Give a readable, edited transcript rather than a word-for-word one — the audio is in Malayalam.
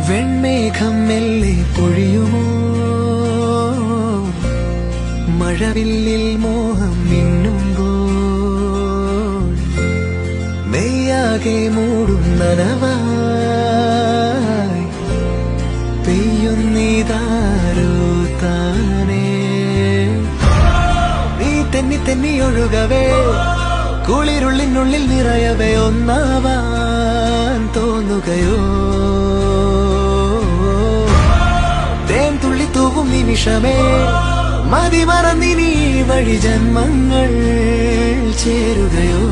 വെൺമേഘം മെല്ലെ പൊഴിയുമോ, മഴവില്ലിൽ മോഹം മിന്നുമ്പോൾ നെയ്യാകെ മൂടും നനവായി പെയ്യുന്നിതാരോ താനേ. നീ തെന്നി തെന്നി ഒഴുകവേ, കുളിരുള്ളിനുള്ളിൽ നിറയവേ, ഒന്നാവാൻ തോന്നുകയോ? തേൻ തുള്ളി തൂവും നിമിഷമേ, മതി മറന്നിനി വഴി ജന്മങ്ങൾ ചേരുകയോ?